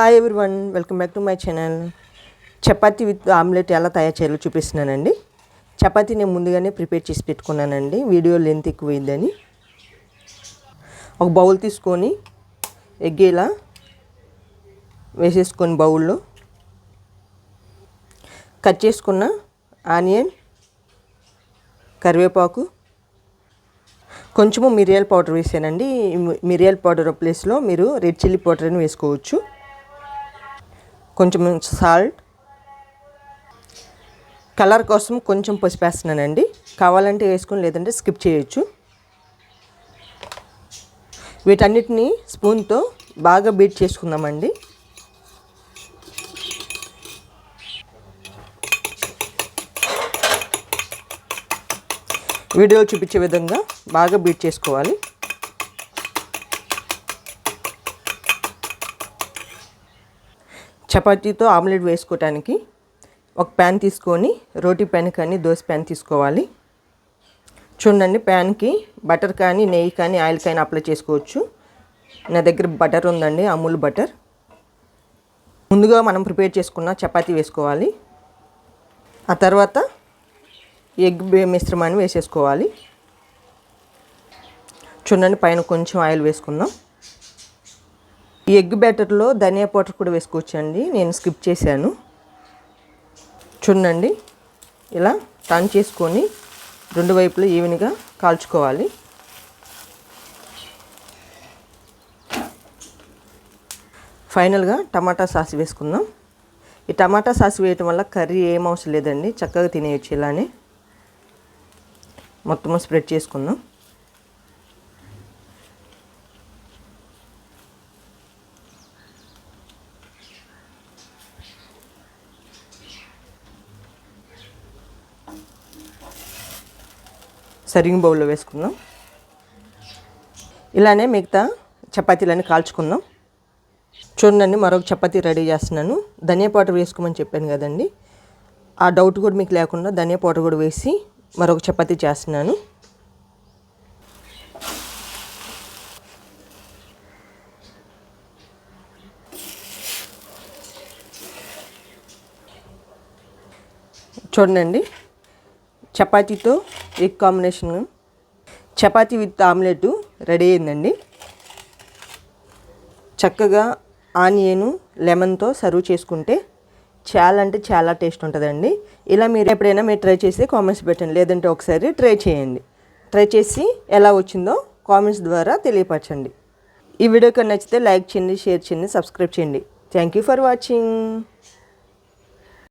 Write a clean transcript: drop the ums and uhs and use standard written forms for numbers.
Hi everyone, welcome back to my channel. Chapati with omelette ఎలా తయారు చేయాలో చూపిస్తున్నానండి. చపాతీ నేను ముందుగానే ప్రిపేర్ చేసి పెట్టుకున్నానండి, వీడియో లెంత్ ఎక్కువైందని. ఒక బౌల్ తీసుకొని ఎగ్ ఇలా వేసేసుకొని బౌల్లో కట్ చేసుకున్న ఆనియన్, కరివేపాకు, కొంచెము మిరియాల పౌడర్ వేసానండి. మిరియాల పౌడర్ ప్లేస్లో మీరు రెడ్ చిల్లీ పౌడర్ అని వేసుకోవచ్చు. కొంచెం సాల్ట్, కలర్ కోసం కొంచెం పసుపు వేస్తున్నానండి. కావాలంటే వేసుకొని, లేదంటే స్కిప్ చేయొచ్చు. వీటన్నిటిని స్పూన్తో బాగా బీట్ చేసుకుందామండి. వీడియో చూపించే విధంగా బాగా బీట్ చేసుకోవాలి. చపాతీతో ఆమ్లెట్ వేసుకోవటానికి ఒక ప్యాన్ తీసుకొని, రోటీ ప్యాన్ కానీ దోశ ప్యాన్ తీసుకోవాలి. చూడండి, ప్యాన్కి బటర్ కానీ నెయ్యి కానీ ఆయిల్ కానీ అప్లై చేసుకోవచ్చు. నా దగ్గర బటర్ ఉందండి, అమూల్ బటర్. ముందుగా మనం ప్రిపేర్ చేసుకున్న చపాతీ వేసుకోవాలి. ఆ తర్వాత ఎగ్ మిశ్రమాన్ని వేసేసుకోవాలి. చూడండి, పైన కొంచెం ఆయిల్ వేసుకుందాం. ఈ ఎగ్ బ్యాటర్లో ధనియా పౌడర్ కూడా వేసుకోవచ్చండి, నేను స్కిప్ చేశాను. చూడండి, ఇలా టర్న్ చేసుకొని రెండు వైపులా ఈవెన్గా కాల్చుకోవాలి. ఫైనల్గా టమాటా సాస్ వేసుకుందాం. ఈ టమాటా సాస్ వేయటం వల్ల కర్రీ ఏం అవసరం లేదండి, చక్కగా తినేయచ్చు. ఇలానే మొత్తం స్ప్రెడ్ చేసుకుందాం. సర్వింగ్ బౌల్లో వేసుకుందాం. ఇలానే మిగతా చపాతీలన్నీ కాల్చుకుందాం. చూడండి, మరొక చపాతీ రెడీ చేస్తున్నాను. ధనియా పౌడర్ వేసుకోమని చెప్పాను కదండి, ఆ డౌట్ కూడా మీకు లేకుండా ధనియా పౌడర్ కూడా వేసి మరొక చపాతీ చేస్తున్నాను. చూడండి, చపాతీతో egg combination, chapati with omelette ready అయిందండి. చక్కగా ఆనియను లెమన్తో సర్వ్ చేసుకుంటే చాలా అంటే చాలా టేస్ట్ ఉంటుందండి. ఇలా మీరు ఎప్పుడైనా ట్రై చేసి కామెంట్స్ పెట్టండి, లేదంటే ఒకసారి ట్రై చేయండి. ట్రై చేసి ఎలా వచ్చిందో కామెంట్స్ ద్వారా తెలియపరచండి. ఈ వీడియో కనుక నచ్చితే లైక్ చేయండి, షేర్ చేయండి, సబ్స్క్రైబ్ చేయండి. Thank you for watching.